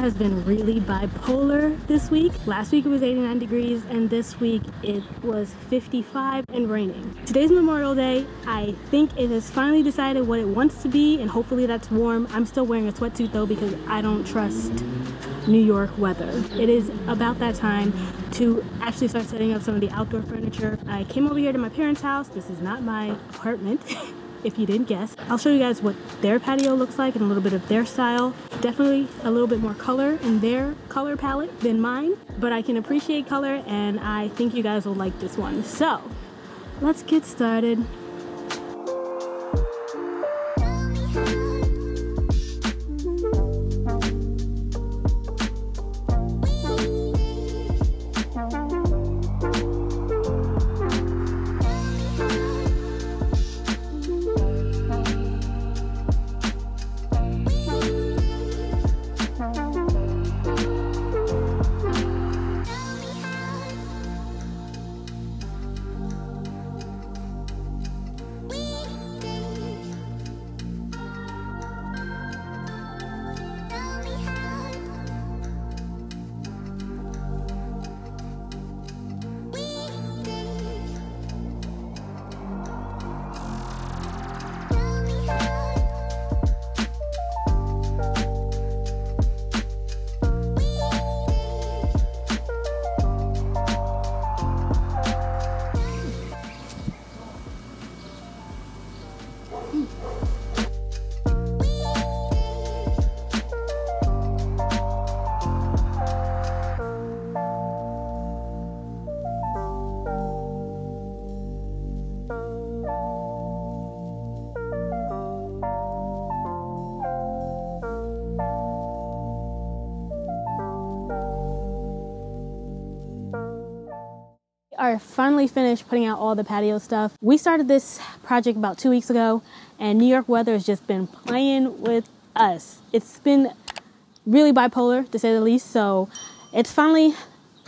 has been really bipolar this week. Last week it was 89 degrees and this week it was 55 and raining. Today's Memorial Day. I think it has finally decided what it wants to be, and hopefully that's warm. I'm still wearing a sweatsuit though because I don't trust New York weather. It is about that time to actually start setting up some of the outdoor furniture. I came over here to my parents' house. This is not my apartment. If you didn't guess. I'll show you guys what their patio looks like and a little bit of their style. Definitely a little bit more color in their color palette than mine, but I can appreciate color and I think you guys will like this one. So let's get started. Are finally finished putting out all the patio stuff. We started this project about 2 weeks ago and New York weather has just been playing with us. It's been really bipolar to say the least, so it's finally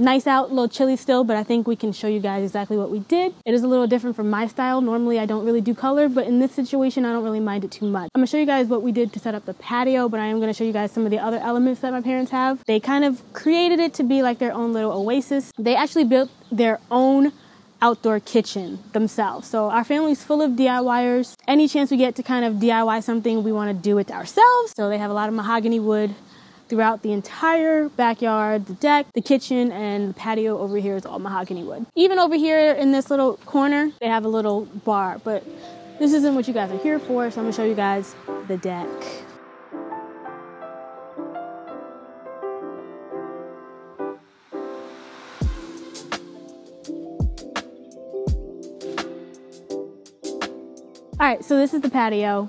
nice out, a little chilly still, but I think we can show you guys exactly what we did. It is a little different from my style. Normally I don't really do color, but in this situation I don't really mind it too much. I'm gonna show you guys what we did to set up the patio, but I am gonna show you guys some of the other elements that my parents have. They kind of created it to be like their own little oasis. They actually built their own outdoor kitchen themselves. So our family's full of DIYers. Any chance we get to kind of DIY something, we wanna do it ourselves. So they have a lot of mahogany wood throughout the entire backyard, the deck, the kitchen, and the patio over here is all mahogany wood. Even over here in this little corner, they have a little bar, but this isn't what you guys are here for, so I'm gonna show you guys the deck. All right, so this is the patio.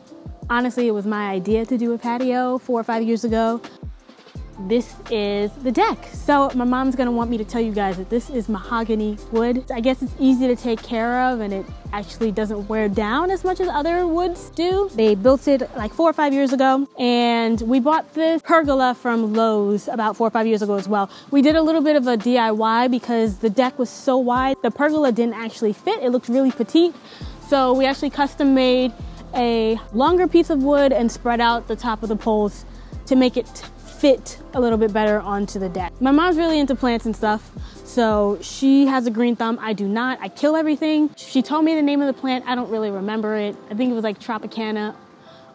Honestly, it was my idea to do a patio 4 or 5 years ago. This is the deck. So my mom's gonna want me to tell you guys that this is mahogany wood. I guess it's easy to take care of and it actually doesn't wear down as much as other woods do. They built it like 4 or 5 years ago, and we bought this pergola from Lowe's about 4 or 5 years ago as well. We did a little bit of a DIY because the deck was so wide. The pergola didn't actually fit. It looked really petite. So we actually custom made a longer piece of wood and spread out the top of the poles to make it fit a little bit better onto the deck. My mom's really into plants and stuff, so she has a green thumb. I do not. I kill everything. She told me the name of the plant. I don't really remember it. I think it was like Tropicana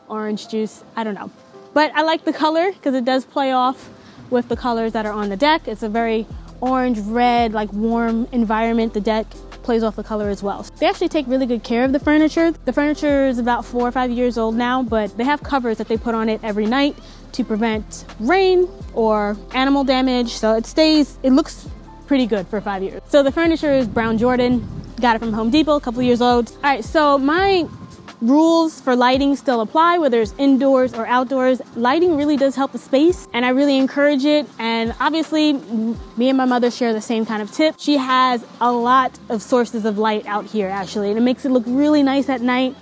orange juice. I don't know. But I like the color because it does play off with the colors that are on the deck. It's a very orange, red, like warm environment. The deck plays off the color as well. They actually take really good care of the furniture. The furniture is about 4 or 5 years old now, but they have covers that they put on it every night to prevent rain or animal damage. So it looks pretty good for 5 years. So the furniture is brown Jordan. Got it from Home Depot, a couple years old. All right, so my rules for lighting still apply, whether it's indoors or outdoors. Lighting really does help the space and I really encourage it. And obviously me and my mother share the same kind of tip. She has a lot of sources of light out here actually, and it makes it look really nice at night.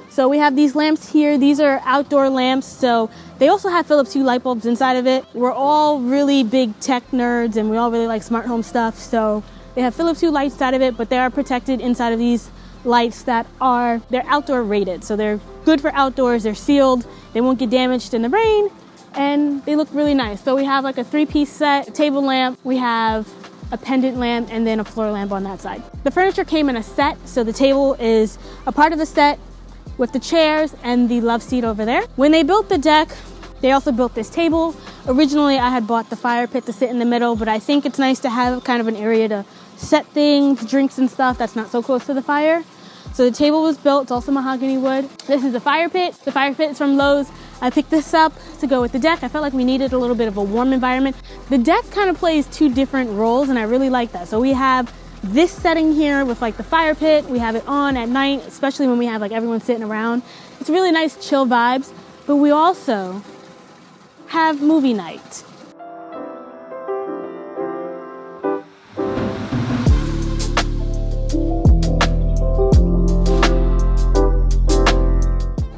So we have these lamps here. These are outdoor lamps. So they also have Philips Hue light bulbs inside of it. We're all really big tech nerds and we all really like smart home stuff. So they have Philips Hue lights inside of it, but they are protected inside of these lights they're outdoor rated. So they're good for outdoors. They're sealed. They won't get damaged in the rain and they look really nice. So we have like a 3-piece set, a table lamp, we have a pendant lamp, and then a floor lamp on that side. The furniture came in a set, so the table is a part of the set with the chairs and the love seat over there. When they built the deck, they also built this table. Originally, I had bought the fire pit to sit in the middle, but I think it's nice to have kind of an area to set things, drinks and stuff that's not so close to the fire. So the table was built, it's also mahogany wood. This is the fire pit. The fire pit is from Lowe's. I picked this up to go with the deck. I felt like we needed a little bit of a warm environment. The deck kind of plays 2 different roles, and I really like that. So we have this setting here with like the fire pit. We have it on at night, especially when we have like everyone sitting around. It's really nice, chill vibes. But we also have movie night.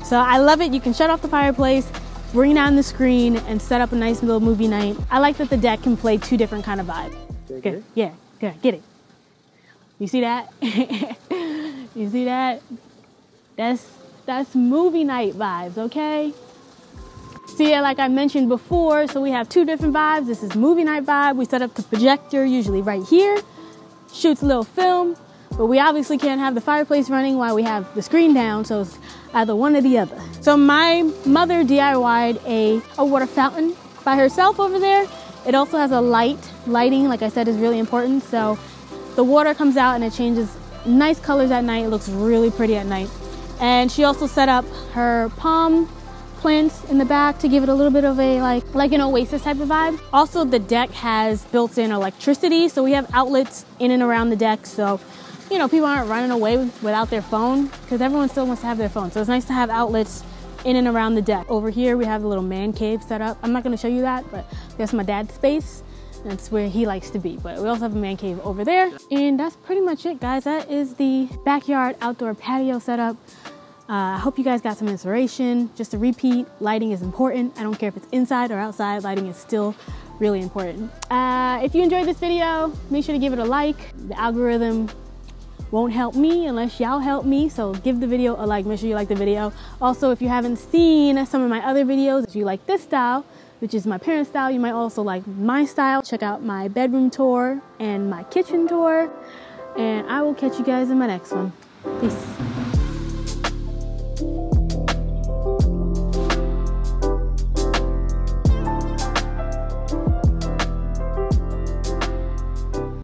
So I love it. You can shut off the fireplace, bring down the screen, and set up a nice little movie night. I like that the deck can play 2 different kind of vibes. Good. Yeah, good. Get it. You see that? You see that? That's movie night vibes, okay? So yeah, like I mentioned before, so we have 2 different vibes. This is movie night vibe. We set up the projector usually right here, shoots a little film, but we obviously can't have the fireplace running while we have the screen down, so it's either one or the other. So my mother DIY'd a water fountain by herself over there. It also has a lighting, like I said, is really important. So the water comes out and it changes nice colors at night. It looks really pretty at night. And she also set up her palm plants in the back to give it a little bit of a like an oasis type of vibe. Also, the deck has built-in electricity, so we have outlets in and around the deck, so you know, people aren't running away without their phone, because everyone still wants to have their phone. So it's nice to have outlets in and around the deck. Over here, we have a little man cave set up. I'm not gonna show you that, but that's my dad's space. That's where he likes to be. But we also have a man cave over there. And that's pretty much it, guys. That is the backyard outdoor patio setup. I hope you guys got some inspiration. Just to repeat, lighting is important. I don't care if it's inside or outside, lighting is still really important. If you enjoyed this video, make sure to give it a like. The algorithm won't help me unless y'all help me, so give the video a like. Make sure you like the video. Also, if you haven't seen some of my other videos, if you like this style, which is my parents' style, you might also like my style. Check out my bedroom tour and my kitchen tour, and I will catch you guys in my next one. Peace.